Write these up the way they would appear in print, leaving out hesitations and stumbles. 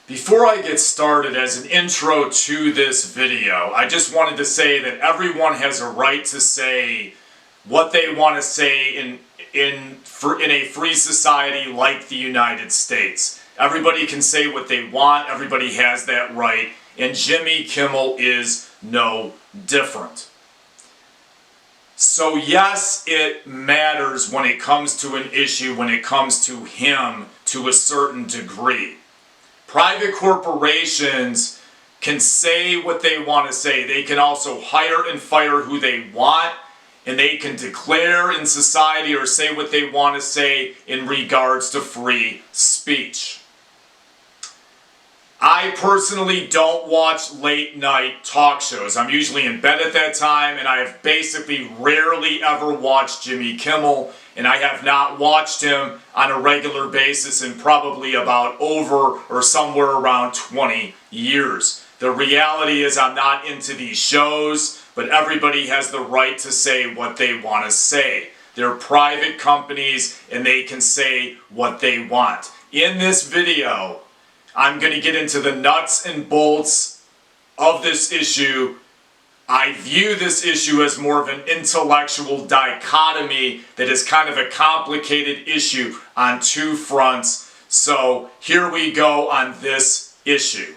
Before I get started, as an intro to this video, I just wanted to say that everyone has a right to say what they want to say in a free society like the United States. Everybody can say what they want, everybody has that right, and Jimmy Kimmel is no different. So yes, it matters when it comes to an issue, when it comes to him to a certain degree. Private corporations can say what they want to say. They can also hire and fire who they want, and they can declare in society or say what they want to say in regards to free speech. I personally don't watch late night talk shows. I'm usually in bed at that time, and I've basically rarely ever watched Jimmy Kimmel, and I have not watched him on a regular basis in probably about over or somewhere around 20 years. The reality is I'm not into these shows, but everybody has the right to say what they want to say. They're private companies, and they can say what they want. In this video, I'm going to get into the nuts and bolts of this issue. I view this issue as more of an intellectual dichotomy that is kind of a complicated issue on two fronts. So here we go on this issue.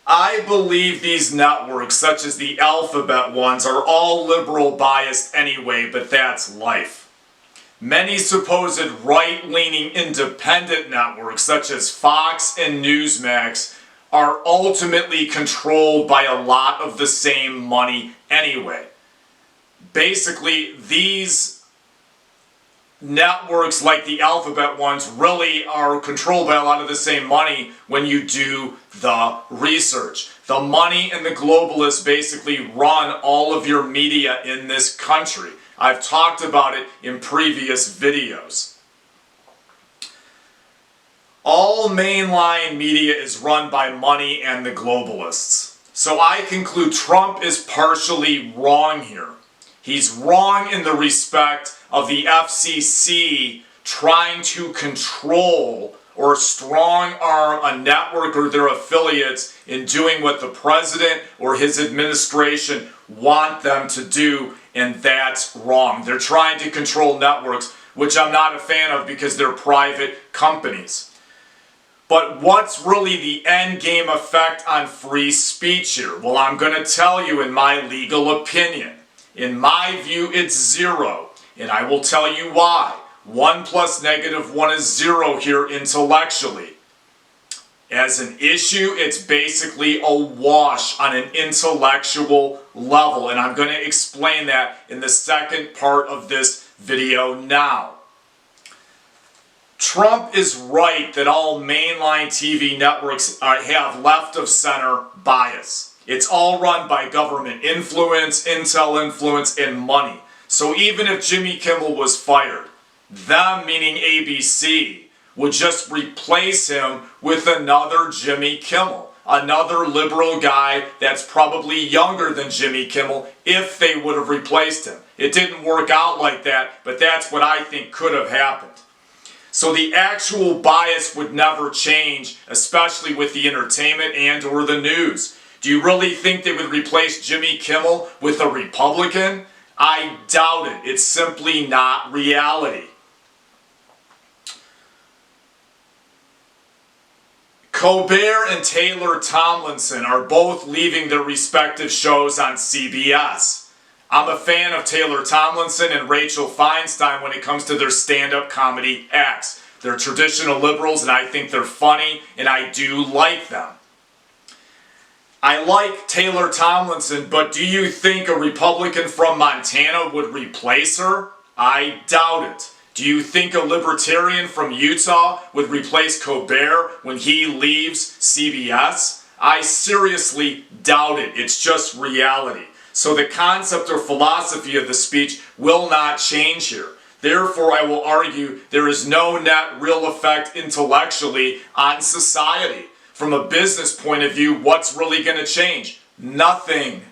I believe these networks, such as the alphabet ones, are all liberal biased anyway, but that's life. Many supposed right-leaning independent networks, such as Fox and Newsmax, are ultimately controlled by a lot of the same money anyway. Basically, these networks, like the alphabet ones, really are controlled by a lot of the same money when you do the research. The money and the globalists basically run all of your media in this country. I've talked about it in previous videos. All mainline media is run by money and the globalists. So I conclude Trump is partially wrong here. He's wrong in the respect of the FCC trying to control or strong arm a network or their affiliates in doing what the president or his administration want them to do, and that's wrong. They're trying to control networks, which I'm not a fan of because they're private companies. But what's really the end game effect on free speech here? Well, I'm going to tell you in my legal opinion. In my view, it's zero, and I will tell you why. 1 plus -1 is 0 here intellectually. As an issue, it's basically a wash on an intellectual level, and I'm going to explain that in the second part of this video now. Trump is right that all mainline TV networks have left of center bias. It's all run by government influence, intel influence, and money. So even if Jimmy Kimmel was fired, them, meaning ABC, would just replace him with another Jimmy Kimmel, another liberal guy that's probably younger than Jimmy Kimmel if they would have replaced him. It didn't work out like that, but that's what I think could have happened. So the actual bias would never change, especially with the entertainment and or the news. Do you really think they would replace Jimmy Kimmel with a Republican? I doubt it. It's simply not reality. Colbert and Taylor Tomlinson are both leaving their respective shows on CBS. I'm a fan of Taylor Tomlinson and Rachel Feinstein when it comes to their stand-up comedy acts. They're traditional liberals, and I think they're funny, and I do like them. I like Taylor Tomlinson, but do you think a Republican from Montana would replace her? I doubt it. Do you think a libertarian from Utah would replace Colbert when he leaves CBS? I seriously doubt it. It's just reality. So the concept or philosophy of the speech will not change here. Therefore, I will argue there is no net real effect intellectually on society. From a business point of view, what's really going to change? Nothing.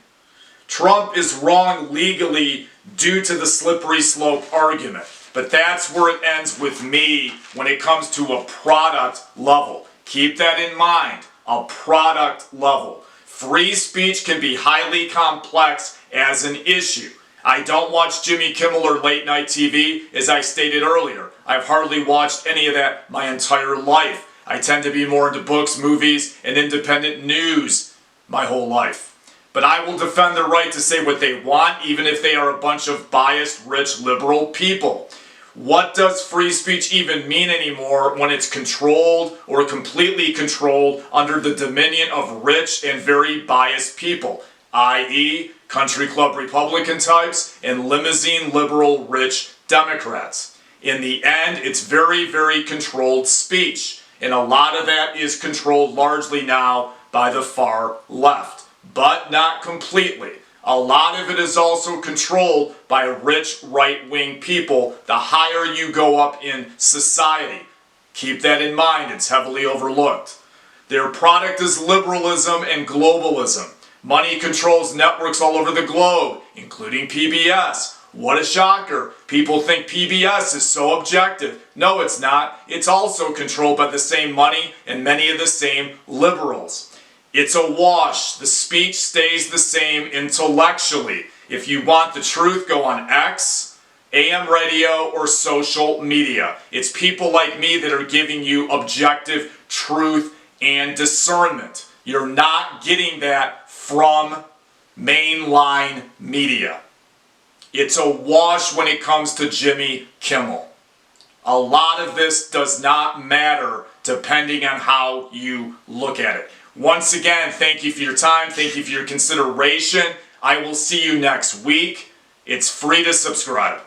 Trump is wrong legally due to the slippery slope argument. But that's where it ends with me when it comes to a product level. Keep that in mind, a product level. Free speech can be highly complex as an issue. I don't watch Jimmy Kimmel or late night TV, as I stated earlier. I've hardly watched any of that my entire life. I tend to be more into books, movies, and independent news my whole life. But I will defend their right to say what they want, even if they are a bunch of biased, rich, liberal people. What does free speech even mean anymore when it's controlled or completely controlled under the dominion of rich and very biased people, i.e., country club Republican types and limousine liberal rich Democrats? In the end, it's very, very controlled speech, and a lot of that is controlled largely now by the far left, but not completely. A lot of it is also controlled by rich right-wing people the higher you go up in society. Keep that in mind, it's heavily overlooked. Their product is liberalism and globalism. Money controls networks all over the globe, including PBS. What a shocker. People think PBS is so objective. No, it's not. It's also controlled by the same money and many of the same liberals. It's a wash. The speech stays the same intellectually. If you want the truth, go on X, AM radio, or social media. It's people like me that are giving you objective truth and discernment. You're not getting that from mainline media. It's a wash when it comes to Jimmy Kimmel. A lot of this does not matter depending on how you look at it. Once again, thank you for your time. Thank you for your consideration. I will see you next week. It's free to subscribe.